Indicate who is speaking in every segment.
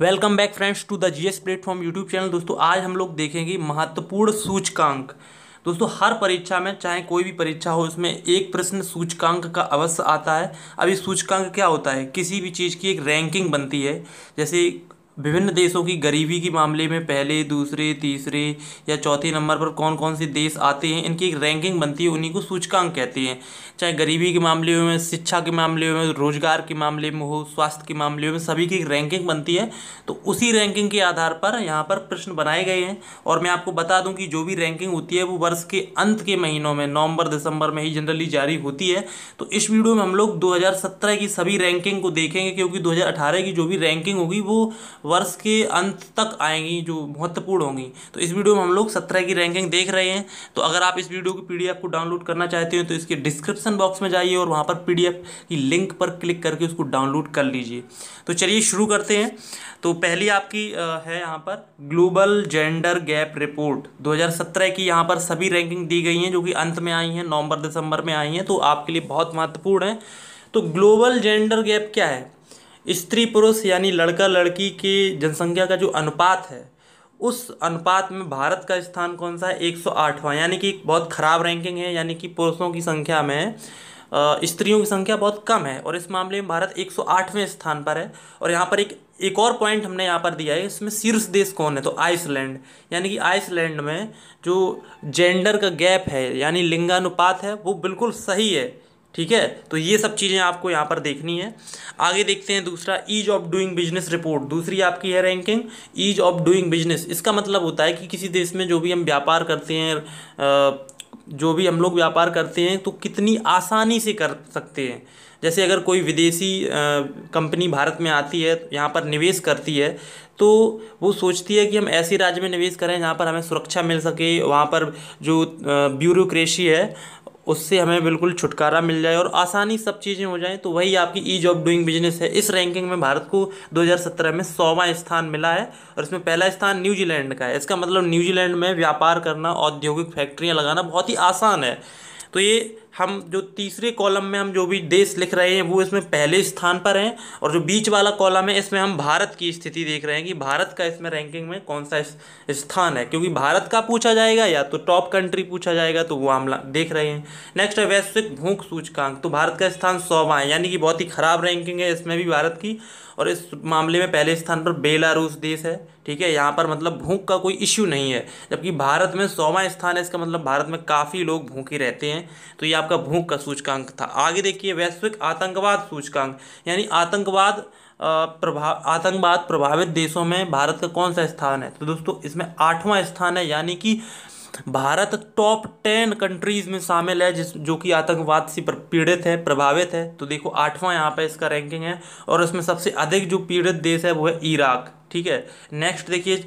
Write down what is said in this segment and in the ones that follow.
Speaker 1: Welcome back friends to the GS platform YouTube channel. दोस्तों आज हम लोग देखेंगे महत्वपूर्ण सूचकांक। दोस्तों हर परीक्षा में चाहे कोई भी परीक्षा हो उसमें एक प्रश्न सूचकांक का अवश्य आता है। अब इस सूचकांक क्या होता है, किसी भी चीज़ की एक रैंकिंग बनती है। जैसे विभिन्न देशों की गरीबी के मामले में पहले दूसरे तीसरे या चौथे नंबर पर कौन कौन से देश आते हैं, इनकी एक रैंकिंग बनती है, उन्हीं को सूचकांक कहते हैं। चाहे गरीबी के मामले में, शिक्षा के मामले में, रोजगार के मामले में हो, स्वास्थ्य के मामले में, सभी की एक रैंकिंग बनती है। तो उसी रैंकिंग के आधार पर यहाँ पर प्रश्न बनाए गए हैं। और मैं आपको बता दूं कि जो भी रैंकिंग होती है वो वर्ष के अंत के महीनों में नवंबर दिसंबर में ही जनरली जारी होती है। तो इस वीडियो में हम लोग 2017 की सभी रैंकिंग को देखेंगे, क्योंकि 2018 की जो भी रैंकिंग होगी वो वर्ष के अंत तक आएंगी, जो महत्वपूर्ण होंगी। तो इस वीडियो में हम लोग 17 की रैंकिंग देख रहे हैं। तो अगर आप इस वीडियो की पीडीएफ को डाउनलोड करना चाहते हो तो इसके डिस्क्रिप्शन बॉक्स में जाइए और वहाँ पर पीडीएफ की लिंक पर क्लिक करके उसको डाउनलोड कर लीजिए। तो चलिए शुरू करते हैं। तो पहली आपकी है यहाँ पर ग्लोबल जेंडर गैप रिपोर्ट 2017 की। यहाँ पर सभी रैंकिंग दी गई हैं जो कि अंत में आई हैं, नवंबर दिसंबर में आई हैं, तो आपके लिए बहुत महत्वपूर्ण है। तो ग्लोबल जेंडर गैप क्या है? स्त्री पुरुष यानी लड़का लड़की के जनसंख्या का जो अनुपात है, उस अनुपात में भारत का स्थान कौन सा है? 108वां, यानी कि बहुत खराब रैंकिंग है। यानी कि पुरुषों की संख्या में स्त्रियों की संख्या बहुत कम है, और इस मामले में भारत 108वें स्थान पर है। और यहाँ पर एक और पॉइंट हमने यहाँ पर दिया है, इसमें शीर्ष देश कौन है? तो आइसलैंड। यानी कि आइसलैंड में जो जेंडर का गैप है यानी लिंगानुपात है वो बिल्कुल सही है। ठीक है, तो ये सब चीज़ें आपको यहाँ पर देखनी है। आगे देखते हैं दूसरा, ease of doing business report. दूसरी आपकी है ranking ease of doing business. इसका मतलब होता है कि किसी देश में जो भी हम व्यापार करते हैं, जो भी हम लोग व्यापार करते हैं तो कितनी आसानी से कर सकते हैं। जैसे अगर कोई विदेशी कंपनी भारत में आती है, यहाँ पर निवेश करती है, तो वो सोचती है कि हम ऐसे राज्य में निवेश करें जहाँ पर हमें सुरक्षा मिल सके, वहाँ पर जो ब्यूरोक्रेसी है उससे हमें बिल्कुल छुटकारा मिल जाए और आसानी सब चीज़ें हो जाएं। तो वही आपकी ईज ऑफ डूइंग बिजनेस है। इस रैंकिंग में भारत को 2017 में 100वां स्थान मिला है, और इसमें पहला स्थान न्यूजीलैंड का है। इसका मतलब न्यूजीलैंड में व्यापार करना, औद्योगिक फैक्ट्रियाँ लगाना बहुत ही आसान है। तो ये हम जो तीसरे कॉलम में हम जो भी देश लिख रहे हैं वो इसमें पहले स्थान पर हैं, और जो बीच वाला कॉलम है इसमें हम भारत की स्थिति देख रहे हैं कि भारत का इसमें रैंकिंग में कौन सा स्थान है। क्योंकि भारत का पूछा जाएगा या तो टॉप कंट्री पूछा जाएगा, तो वो हम देख रहे हैं। नेक्स्ट है वैश्विक भूख सूचकांक। तो भारत का स्थान 100वां है, यानी कि बहुत ही खराब रैंकिंग है इसमें भी भारत की। और इस मामले में पहले स्थान पर बेलारूस देश है। ठीक है, यहाँ पर मतलब भूख का कोई इश्यू नहीं है, जबकि भारत में 100वां स्थान है। इसका मतलब भारत में काफ़ी लोग भूखे रहते हैं। तो ये आपका भूख का सूचकांक था। आगे देखिए वैश्विक आतंकवाद सूचकांक, यानी आतंकवाद प्रभावित देशों में भारत का कौन सा स्थान है? तो दोस्तों इसमें 8वां स्थान है, यानी कि भारत टॉप 10 कंट्रीज में शामिल है जो कि आतंकवाद से पीड़ित है, प्रभावित है। तो देखो 8वां यहाँ पे इसका रैंकिंग है, और इसमें सबसे अधिक जो पीड़ित देश है वो है इराक। ठीक है, नेक्स्ट देखिए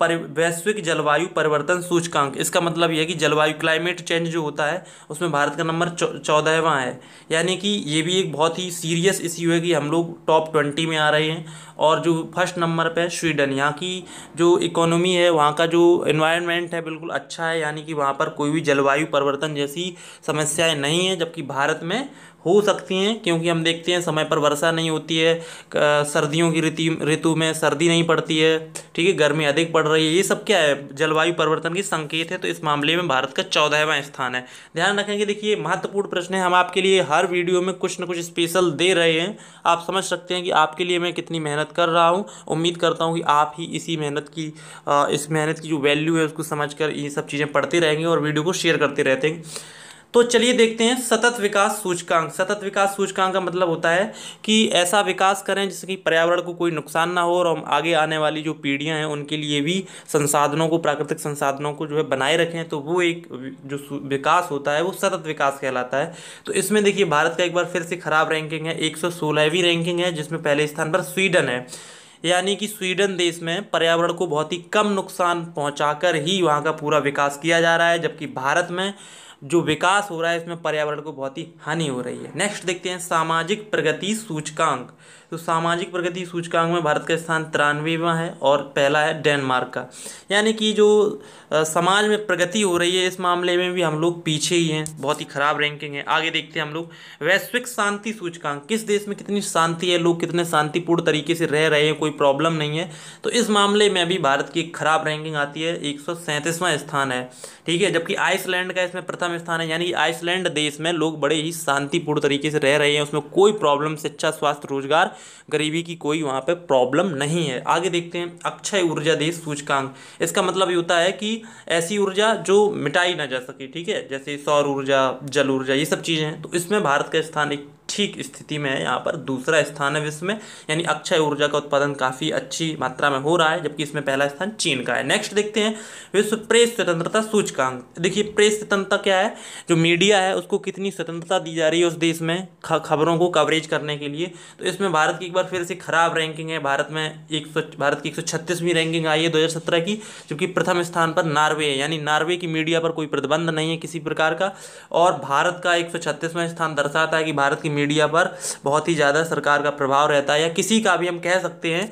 Speaker 1: वैश्विक जलवायु परिवर्तन सूचकांक। इसका मतलब यह है कि जलवायु क्लाइमेट चेंज जो होता है उसमें भारत का नंबर 14वां है। यानी कि ये भी एक बहुत ही सीरियस इश्यू है कि हम लोग टॉप 20 में आ रहे हैं। और जो फर्स्ट नंबर पे है स्वीडन। यहाँ की जो इकोनॉमी है, वहाँ का जो एनवायरनमेंट है बिल्कुल अच्छा है, यानी कि वहाँ पर कोई भी जलवायु परिवर्तन जैसी समस्याएं नहीं है। जबकि भारत में हो सकती हैं, क्योंकि हम देखते हैं समय पर वर्षा नहीं होती है, सर्दियों की ऋतु में सर्दी नहीं पड़ती है, ठीक है, गर्मी अधिक पड़ रही है। ये सब क्या है? जलवायु परिवर्तन की संकेत है। तो इस मामले में भारत का 14वां स्थान है। ध्यान रखेंगे, देखिए महत्वपूर्ण प्रश्न है, हम आपके लिए हर वीडियो में कुछ न कुछ स्पेशल दे रहे हैं। आप समझ सकते हैं कि आपके लिए मैं कितनी मेहनत कर रहा हूँ। उम्मीद करता हूँ कि आप ही इसी इस मेहनत की जो वैल्यू है उसको समझकर ये सब चीज़ें पढ़ते रहेंगे और वीडियो को शेयर करते रहते हैं। तो चलिए देखते हैं सतत विकास सूचकांक। सतत विकास सूचकांक का मतलब होता है कि ऐसा विकास करें जिससे कि पर्यावरण को कोई नुकसान ना हो, और हम आगे आने वाली जो पीढ़ियां हैं उनके लिए भी संसाधनों को, प्राकृतिक संसाधनों को जो है बनाए रखें। तो वो एक जो विकास होता है वो सतत विकास कहलाता है। तो इसमें देखिए भारत का एक बार फिर से खराब रैंकिंग है, 116वीं रैंकिंग है, जिसमें पहले स्थान पर स्वीडन है। यानी कि स्वीडन देश में पर्यावरण को बहुत ही कम नुकसान पहुंचाकर ही वहाँ का पूरा विकास किया जा रहा है, जबकि भारत में जो विकास हो रहा है इसमें पर्यावरण को बहुत ही हानि हो रही है। नेक्स्ट देखते हैं सामाजिक प्रगति सूचकांक। तो सामाजिक प्रगति सूचकांक में भारत का स्थान 93वां है और पहला है डेनमार्क का। यानी कि जो समाज में प्रगति हो रही है इस मामले में भी हम लोग पीछे ही हैं, बहुत ही खराब रैंकिंग है। आगे देखते हैं हम लोग वैश्विक शांति सूचकांक, किस देश में कितनी शांति है, लोग कितने शांतिपूर्ण तरीके से रह रहे हैं, कोई प्रॉब्लम नहीं है। तो इस मामले में अभी भारत की एक खराब रैंकिंग आती है, 137वां स्थान है, ठीक है। जबकि आइसलैंड का इसमें प्रथम स्थान है, यानी कि आइसलैंड देश में लोग बड़े ही शांतिपूर्ण तरीके से रह रहे हैं, उसमें कोई प्रॉब्लम, शिक्षा, स्वास्थ्य, रोजगार, गरीबी की कोई वहाँ पे प्रॉब्लम नहीं है। आगे देखते हैं अक्षय ऊर्जा देश सूचकांक। इसका मतलब ये होता है कि ऐसी ऊर्जा जो मिटाई ना जा सके, ठीक है, जैसे सौर ऊर्जा, जल ऊर्जा, ये सब चीज़ें हैं। तो इसमें भारत का स्थान एक ठीक स्थिति में है, यहाँ पर दूसरा स्थान है विश्व में, यानी अक्षय ऊर्जा का उत्पादन काफ़ी अच्छी मात्रा में हो रहा है, जबकि इसमें पहला स्थान चीन का है। नेक्स्ट देखते हैं विश्व प्रेस स्वतंत्रता सूचकांक। देखिए प्रेस स्वतंत्रता क्या है, जो मीडिया है उसको कितनी स्वतंत्रता दी जा रही है उस देश में खबरों को कवरेज करने के लिए। तो इसमें भारत की एक बार फिर से खराब रैंकिंग है, भारत की 136वीं रैंकिंग आई है 2017 की, जबकि प्रथम स्थान पर नार्वे है, यानी नार्वे की मीडिया पर कोई प्रतिबंध नहीं है किसी प्रकार का। और भारत का 136वां स्थान दर्शाता है कि भारत की मीडिया पर बहुत ही ज़्यादा सरकार का प्रभाव रहता है, या किसी का भी हम कह सकते हैं,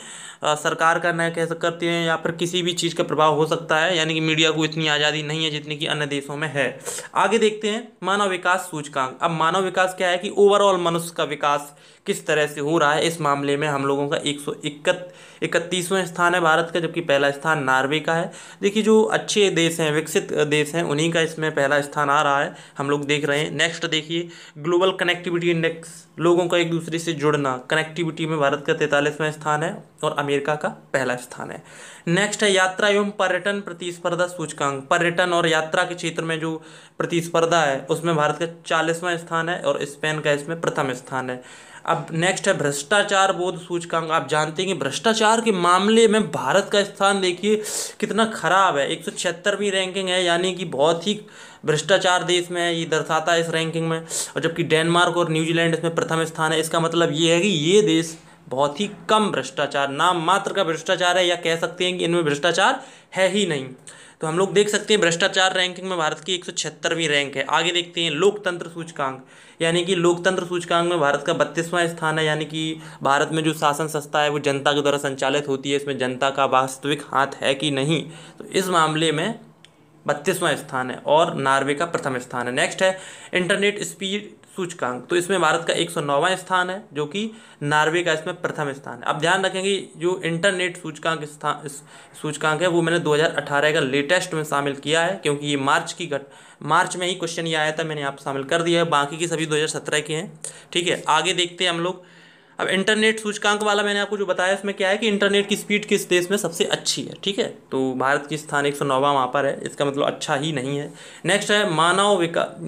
Speaker 1: सरकार का न कह सकते हैं, या फिर किसी भी चीज़ का प्रभाव हो सकता है, यानी कि मीडिया को इतनी आज़ादी नहीं है जितनी कि अन्य देशों में है। आगे देखते हैं मानव विकास सूचकांक। अब मानव विकास क्या है कि ओवरऑल मनुष्य का विकास किस तरह से हो रहा है, इस मामले में हम लोगों का 131वां स्थान है भारत का, जबकि पहला स्थान नार्वे का है। देखिए जो अच्छे देश हैं, विकसित देश हैं, उन्हीं का इसमें पहला स्थान आ रहा है, हम लोग देख रहे हैं। नेक्स्ट देखिए ग्लोबल कनेक्टिविटी इंडेक्स, लोगों का एक दूसरे से जुड़ना, कनेक्टिविटी में भारत का 43वां स्थान है और अमेरिका का पहला स्थान है। नेक्स्ट है यात्रा एवं पर्यटन प्रतिस्पर्धा सूचकांक। पर्यटन और यात्रा के क्षेत्र में जो प्रतिस्पर्धा है उसमें भारत का 40वां स्थान है और स्पेन का इसमें प्रथम स्थान है। अब नेक्स्ट है भ्रष्टाचार बोध सूचकांक। आप जानते हैं कि भ्रष्टाचार के मामले में भारत का स्थान देखिए कितना खराब है, 176वीं रैंकिंग है, यानी कि बहुत ही भ्रष्टाचार देश में है, ये दर्शाता है इस रैंकिंग में। और जबकि डेनमार्क और न्यूजीलैंड इसमें प्रथम स्थान है। इसका मतलब ये है कि ये देश बहुत ही कम भ्रष्टाचार, नाम मात्र का भ्रष्टाचार है, या कह सकते हैं कि इनमें भ्रष्टाचार है ही नहीं। तो हम लोग देख सकते हैं भ्रष्टाचार रैंकिंग में भारत की 176वीं रैंक है। आगे देखते हैं लोकतंत्र सूचकांक, यानी कि लोकतंत्र सूचकांक में भारत का 32वां स्थान है, यानी कि भारत में जो शासन संस्था है वो जनता के द्वारा संचालित होती है, इसमें जनता का वास्तविक हाथ है कि नहीं, तो इस मामले में 32वां स्थान है और नार्वे का प्रथम स्थान है। नेक्स्ट है इंटरनेट स्पीड सूचकांक। तो इसमें भारत का 109वां स्थान है, जो कि नार्वे का इसमें प्रथम स्थान है। अब ध्यान रखेंगे जो इंटरनेट सूचकांक है वो मैंने 2018 का लेटेस्ट में शामिल किया है, क्योंकि ये मार्च में ही क्वेश्चन ये आया था, मैंने यहाँ पर शामिल कर दिया है, बाकी की सभी 2017 के हैं, ठीक है। आगे देखते हैं हम लोग। अब इंटरनेट सूचकांक वाला मैंने आपको जो बताया इसमें क्या है कि इंटरनेट की स्पीड किस देश में सबसे अच्छी है, ठीक है। तो भारत की स्थान 109वां वहाँ पर है, इसका मतलब अच्छा ही नहीं है। नेक्स्ट है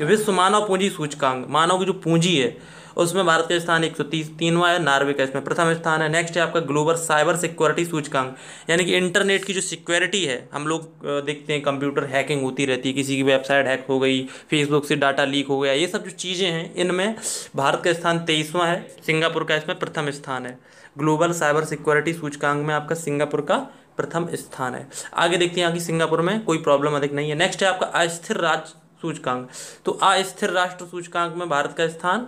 Speaker 1: विश्व मानव पूंजी सूचकांक। मानव की जो पूंजी है उसमें भारत का स्थान 133वां है, नार्वे का इसमें प्रथम स्थान है। नेक्स्ट है आपका ग्लोबल साइबर सिक्योरिटी सूचकांक, यानी कि इंटरनेट की जो सिक्योरिटी है, हम लोग देखते हैं कंप्यूटर हैकिंग होती रहती है, किसी की वेबसाइट हैक हो गई, फेसबुक से डाटा लीक हो गया, ये सब जो चीज़ें हैं इनमें भारत का स्थान 23वां है, सिंगापुर का इसमें प्रथम स्थान है। ग्लोबल साइबर सिक्योरिटी सूचकांक में आपका सिंगापुर का प्रथम स्थान है। आगे देखते हैं यहाँ की सिंगापुर में कोई प्रॉब्लम अधिक नहीं है। नेक्स्ट है आपका अस्थिर राष्ट्र सूचकांक। तो अस्थिर राष्ट्र सूचकांक में भारत का स्थान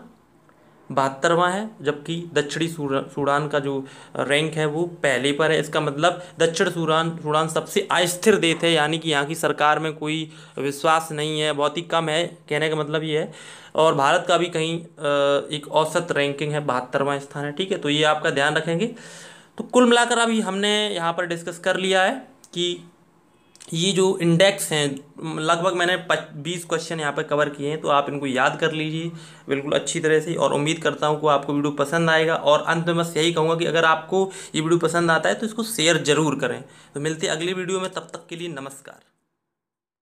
Speaker 1: 72वां है, जबकि दक्षिणी सूडान का जो रैंक है वो पहले पर है। इसका मतलब दक्षिण सूडान सबसे अस्थिर देश है, यानी कि यहाँ की सरकार में कोई विश्वास नहीं है, बहुत ही कम है, कहने का मतलब ये है। और भारत का भी कहीं एक औसत रैंकिंग है, 72वां स्थान है, ठीक है। तो ये आपका ध्यान रखेंगे। तो कुल मिलाकर अभी हमने यहाँ पर डिस्कस कर लिया है कि ये जो इंडेक्स हैं, लगभग मैंने 20 क्वेश्चन यहाँ पर कवर किए हैं, तो आप इनको याद कर लीजिए बिल्कुल अच्छी तरह से, और उम्मीद करता हूँ कि आपको वीडियो पसंद आएगा। और अंत में बस यही कहूँगा कि अगर आपको ये वीडियो पसंद आता है तो इसको शेयर ज़रूर करें। तो मिलते हैं अगली वीडियो में, तब तक के लिए नमस्कार।